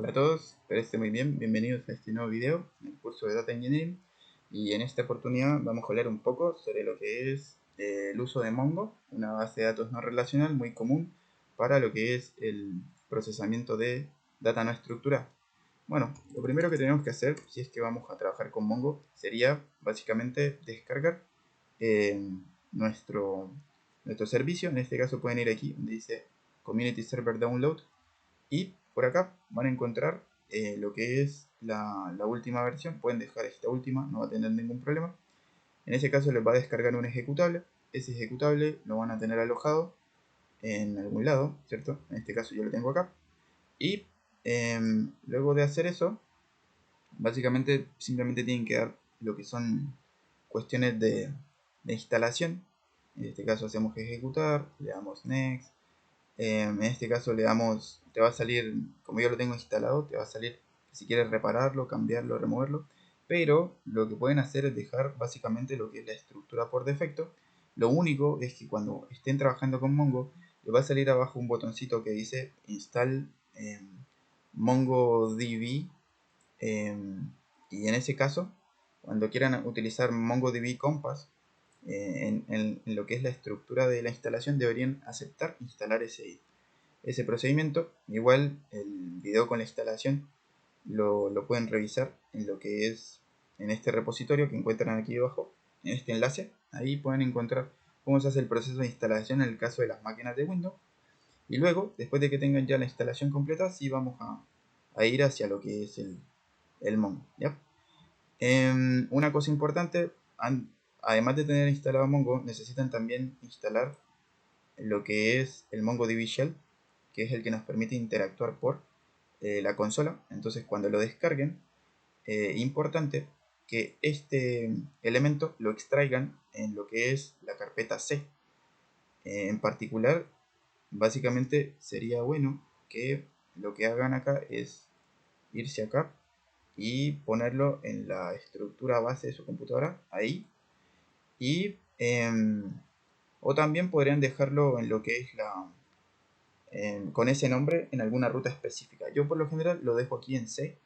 Hola a todos, espero estén muy bien, bienvenidos a este nuevo video en el curso de Data Engineering, y en esta oportunidad vamos a hablar un poco sobre lo que es el uso de Mongo, una base de datos no relacional muy común para lo que es el procesamiento de data no estructurada. Bueno, lo primero que tenemos que hacer si es que vamos a trabajar con Mongo sería básicamente descargar eh, nuestro, nuestro servicio. En este caso pueden ir aquí donde dice Community Server Download, y por acá van a encontrar lo que es la última versión. Pueden dejar esta última, no va a tener ningún problema. En ese caso les va a descargar un ejecutable. Ese ejecutable lo van a tener alojado en algún lado, ¿cierto? En este caso yo lo tengo acá. Y luego de hacer eso, básicamente simplemente tienen que dar lo que son cuestiones de instalación. En este caso hacemos ejecutar, le damos next. En este caso le damos, te va a salir, como yo lo tengo instalado, te va a salir si quieres repararlo, cambiarlo, removerlo. Pero lo que pueden hacer es dejar básicamente lo que es la estructura por defecto. Lo único es que cuando estén trabajando con Mongo, le va a salir abajo un botoncito que dice install MongoDB. Y en ese caso, cuando quieran utilizar MongoDB Compass, en lo que es la estructura de la instalación, deberían aceptar instalar ese procedimiento. Igual el video con la instalación lo pueden revisar en lo que es en este repositorio que encuentran aquí debajo, en este enlace. Ahí pueden encontrar cómo se hace el proceso de instalación en el caso de las máquinas de Windows. Y luego, después de que tengan ya la instalación completa, sí vamos a ir hacia lo que es el Mongo, ¿ya? Una cosa importante, además de tener instalado Mongo, necesitan también instalar lo que es el MongoDB Shell, que es el que nos permite interactuar por la consola. Entonces cuando lo descarguen, importante que este elemento lo extraigan en lo que es la carpeta C. En particular, básicamente sería bueno que lo que hagan acá es irse acá y ponerlo en la estructura base de su computadora, ahí. Y o también podrían dejarlo en lo que es con ese nombre en alguna ruta específica. Yo por lo general lo dejo aquí en C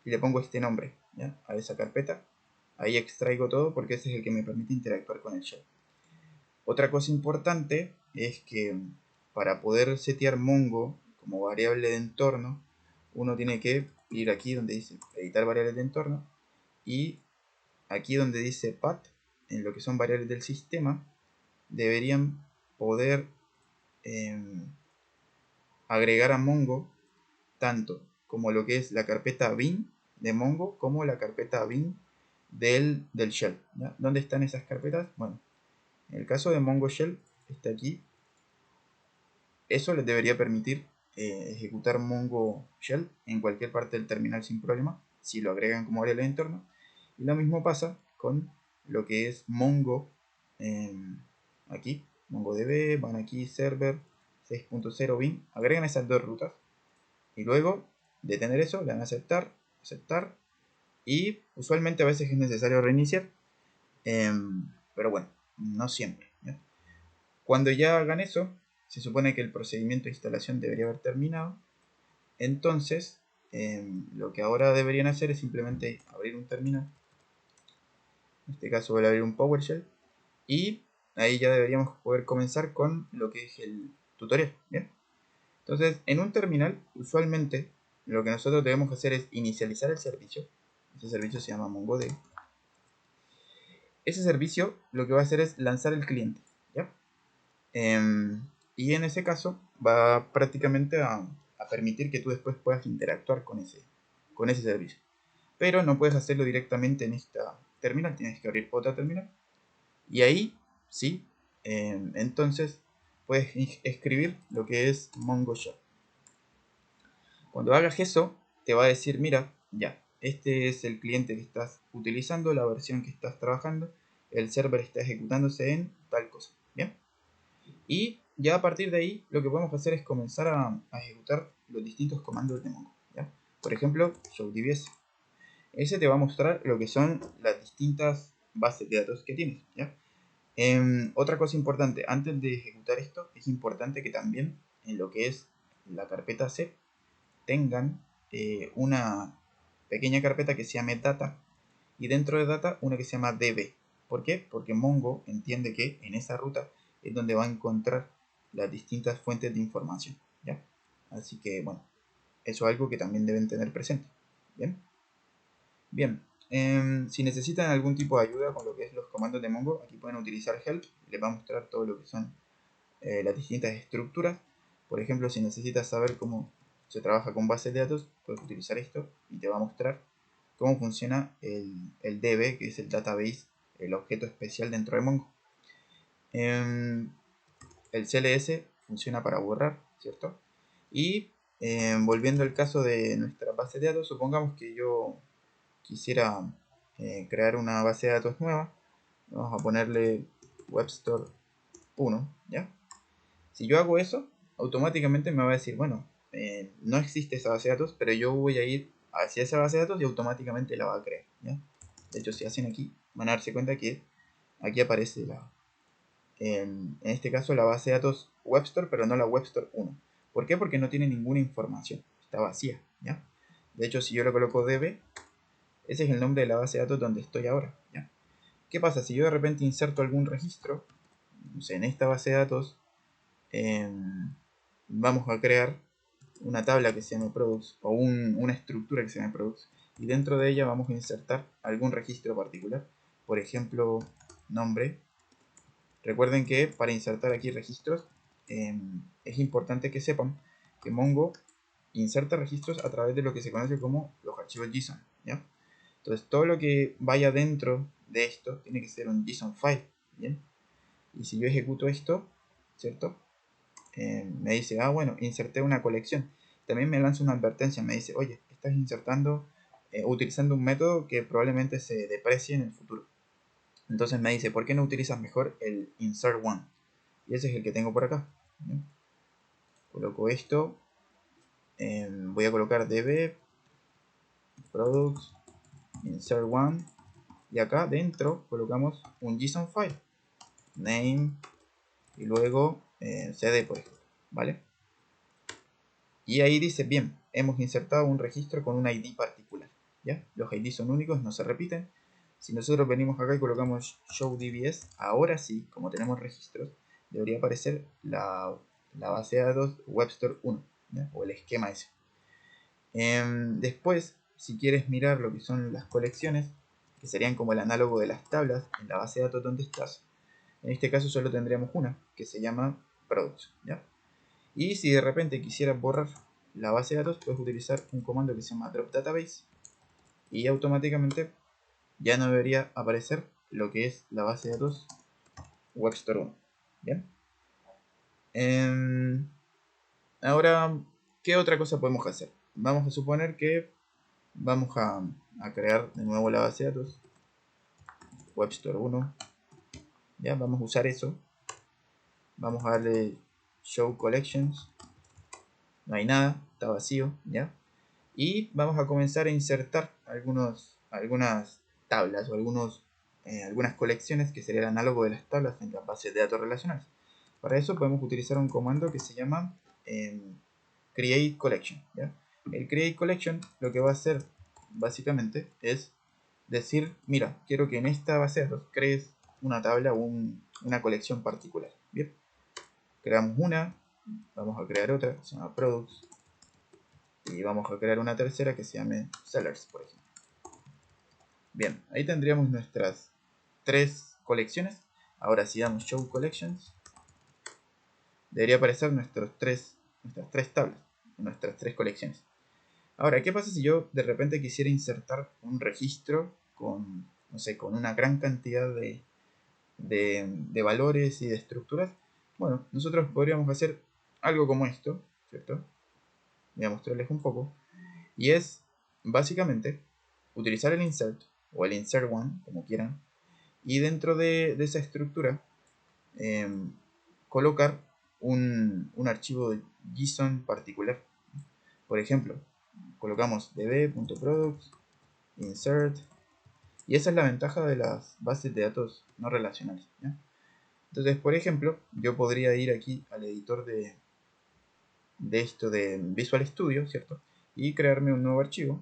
y le pongo este nombre, ¿ya? A esa carpeta. Ahí extraigo todo porque ese es el que me permite interactuar con el shell. Otra cosa importante es que para poder setear Mongo como variable de entorno, uno tiene que ir aquí donde dice editar variables de entorno, y aquí donde dice path, en lo que son variables del sistema, deberían poder agregar a Mongo tanto como lo que es la carpeta bin de Mongo como la carpeta bin del shell, ¿ya? ¿Dónde están esas carpetas? Bueno, en el caso de Mongo Shell está aquí. Eso les debería permitir ejecutar Mongo Shell en cualquier parte del terminal sin problema si lo agregan como variable de entorno. Y lo mismo pasa con lo que es Mongo. Aquí MongoDB, van aquí server 6.0 bin, agregan esas dos rutas y luego de tener eso le dan a aceptar, aceptar, y usualmente a veces es necesario reiniciar, pero bueno, no siempre, ¿ya? Cuando ya hagan eso, se supone que el procedimiento de instalación debería haber terminado. Entonces lo que ahora deberían hacer es simplemente abrir un terminal. En este caso voy a abrir un PowerShell, y ahí ya deberíamos poder comenzar con lo que es el tutorial, ¿bien? Entonces, en un terminal, usualmente lo que nosotros debemos hacer es inicializar el servicio. Ese servicio se llama MongoDB. Ese servicio lo que va a hacer es lanzar el cliente, ¿ya? Y en ese caso va prácticamente a permitir que tú después puedas interactuar con ese servicio. Pero no puedes hacerlo directamente en esta terminal, tienes que abrir otra terminal. Y ahí, sí, entonces puedes escribir lo que es Mongo Shell. Cuando hagas eso, te va a decir, mira, ya, este es el cliente que estás utilizando, la versión que estás trabajando, el server está ejecutándose en tal cosa, ¿bien? Y ya a partir de ahí, lo que podemos hacer es comenzar a ejecutar los distintos comandos de Mongo, ¿ya? Por ejemplo, showdbs. Ese te va a mostrar lo que son las distintas bases de datos que tienes, ¿ya? Otra cosa importante, antes de ejecutar esto, es importante que también en lo que es la carpeta C tengan una pequeña carpeta que se llame data y dentro de data una que se llama db. ¿Por qué? Porque Mongo entiende que en esa ruta es donde va a encontrar las distintas fuentes de información, ¿ya? Así que, bueno, eso es algo que también deben tener presente. Bien, bien. Si necesitan algún tipo de ayuda con lo que es los comandos de Mongo, aquí pueden utilizar help. Les va a mostrar todo lo que son las distintas estructuras. Por ejemplo, si necesitas saber cómo se trabaja con bases de datos, puedes utilizar esto y te va a mostrar cómo funciona el DB, que es el database, el objeto especial dentro de Mongo. El CLS funciona para borrar, ¿cierto? Y volviendo al caso de nuestra base de datos, supongamos que yo quisiera crear una base de datos nueva. Vamos a ponerle Webstore 1, ¿ya? Si yo hago eso, automáticamente me va a decir, bueno, no existe esa base de datos, pero yo voy a ir hacia esa base de datos y automáticamente la va a crear, ¿ya? De hecho, si hacen aquí, van a darse cuenta que aquí aparece en este caso la base de datos Webstore, pero no la Webstore 1. ¿Por qué? Porque no tiene ninguna información, está vacía, ¿ya? De hecho, si yo le coloco db, ese es el nombre de la base de datos donde estoy ahora, ¿ya? ¿Qué pasa? Si yo de repente inserto algún registro, no sé, en esta base de datos, vamos a crear una tabla que se llame products o una estructura que se llame products y dentro de ella vamos a insertar algún registro particular, por ejemplo nombre. Recuerden que para insertar aquí registros es importante que sepan que Mongo inserta registros a través de lo que se conoce como los archivos JSON, ¿ya? Entonces todo lo que vaya dentro de esto tiene que ser un JSON file, ¿bien? Y si yo ejecuto esto, ¿cierto? Me dice, bueno, inserté una colección. También me lanza una advertencia, me dice, oye, estás insertando, utilizando un método que probablemente se deprecie en el futuro. Entonces me dice, ¿por qué no utilizas mejor el insert one? Y ese es el que tengo por acá. ¿Bien? Coloco esto, voy a colocar db products insert one y acá dentro colocamos un JSON file, name y luego cd, por ejemplo, ¿vale? Y ahí dice, bien, hemos insertado un registro con un ID particular, ¿ya? Los ID son únicos, no se repiten. Si nosotros venimos acá y colocamos show dbs, ahora sí, como tenemos registros, debería aparecer la base de datos Webstore 1, ¿ya? O el esquema ese. Después, si quieres mirar lo que son las colecciones, que serían como el análogo de las tablas en la base de datos donde estás, en este caso solo tendríamos una, que se llama products, ¿ya? Y si de repente quisieras borrar la base de datos, puedes utilizar un comando que se llama drop database y automáticamente ya no debería aparecer lo que es la base de datos Webstore 1. Bien. Ahora, ¿qué otra cosa podemos hacer? Vamos a suponer que vamos a crear de nuevo la base de datos Webstore 1. Ya, vamos a usar eso. Vamos a darle show collections. No hay nada, está vacío, ¿ya? Y vamos a comenzar a insertar algunas tablas o algunas colecciones que sería el análogo de las tablas en las bases de datos relacionales. Para eso podemos utilizar un comando que se llama create collection, ¿ya? El create collection lo que va a hacer básicamente es decir, mira, quiero que en esta base de datos crees una tabla o una colección particular. Bien, creamos una, vamos a crear otra que se llama products y vamos a crear una tercera que se llame sellers, por ejemplo. Bien, ahí tendríamos nuestras tres colecciones. Ahora si damos show collections, debería aparecer nuestras tres tablas, nuestras tres colecciones. Ahora, ¿qué pasa si yo de repente quisiera insertar un registro con, no sé, con una gran cantidad de valores y de estructuras? Bueno, nosotros podríamos hacer algo como esto, ¿cierto? Voy a mostrarles un poco. Y es básicamente utilizar el insert o el insert one, como quieran, y dentro de esa estructura colocar un archivo de JSON particular. Por ejemplo, colocamos db.products insert, y esa es la ventaja de las bases de datos no relacionales, ¿ya? Entonces, por ejemplo, yo podría ir aquí al editor de esto de Visual Studio, ¿cierto? y crearme un nuevo archivo.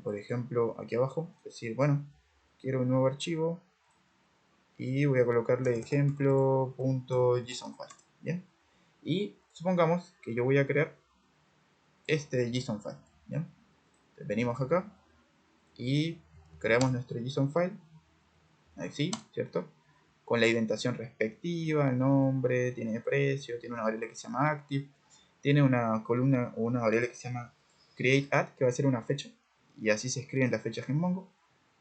Por ejemplo, aquí abajo, decir, bueno, quiero un nuevo archivo y voy a colocarle ejemplo.json file. Bien, y supongamos que yo voy a crear este JSON file. Bien, venimos acá y creamos nuestro JSON file, así, ¿cierto? Con la indentación respectiva, el nombre, tiene precio, tiene una variable que se llama active, tiene una columna o una variable que se llama createAdd, que va a ser una fecha, y así se escriben las fechas en Mongo.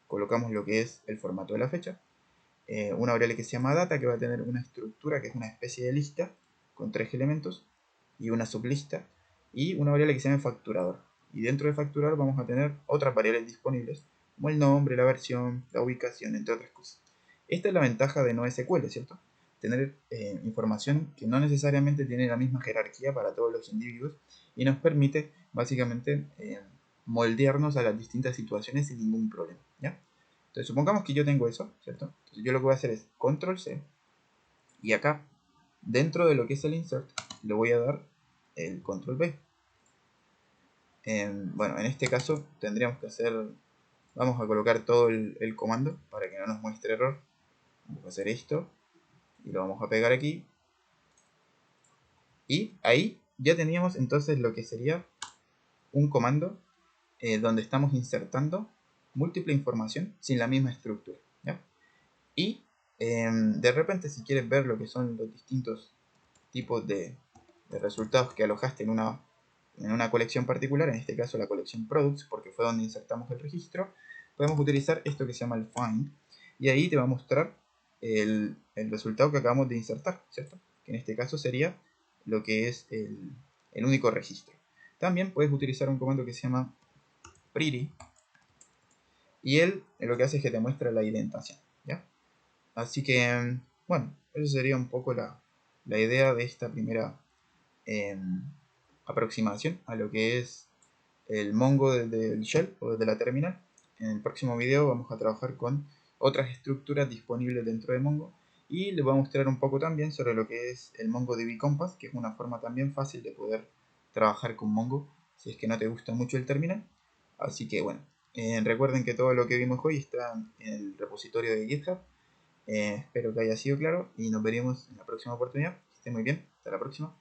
Colocamos lo que es el formato de la fecha, una variable que se llama data, que va a tener una estructura que es una especie de lista con 3 elementos y una sublista, y una variable que se llama facturador. Y dentro de facturador vamos a tener otras variables disponibles, como el nombre, la versión, la ubicación, entre otras cosas. Esta es la ventaja de NoSQL, ¿cierto? Tener información que no necesariamente tiene la misma jerarquía para todos los individuos y nos permite básicamente moldearnos a las distintas situaciones sin ningún problema, ¿ya? Entonces supongamos que yo tengo eso, ¿cierto? Entonces yo lo que voy a hacer es control C y acá, dentro de lo que es el insert, le voy a dar el control B. Bueno, en este caso tendríamos que hacer, vamos a colocar todo el comando para que no nos muestre error. Vamos a hacer esto y lo vamos a pegar aquí. Y ahí ya teníamos entonces lo que sería un comando donde estamos insertando múltiple información sin la misma estructura, ¿ya? Y de repente, si quieres ver lo que son los distintos tipos de resultados que alojaste en una colección particular, en este caso la colección products, porque fue donde insertamos el registro, podemos utilizar esto que se llama el find, y ahí te va a mostrar el resultado que acabamos de insertar, ¿cierto? Que en este caso sería lo que es el único registro. También puedes utilizar un comando que se llama pretty, y él lo que hace es que te muestra la indentación, ¿ya? Así que, bueno, eso sería un poco la idea de esta primera aproximación a lo que es el Mongo desde el shell o desde la terminal. En el próximo video vamos a trabajar con otras estructuras disponibles dentro de Mongo y les voy a mostrar un poco también sobre lo que es el MongoDB Compass, que es una forma también fácil de poder trabajar con Mongo si es que no te gusta mucho el terminal. Así que bueno, recuerden que todo lo que vimos hoy está en el repositorio de GitHub. Espero que haya sido claro y nos veremos en la próxima oportunidad. Que esté muy bien. Hasta la próxima.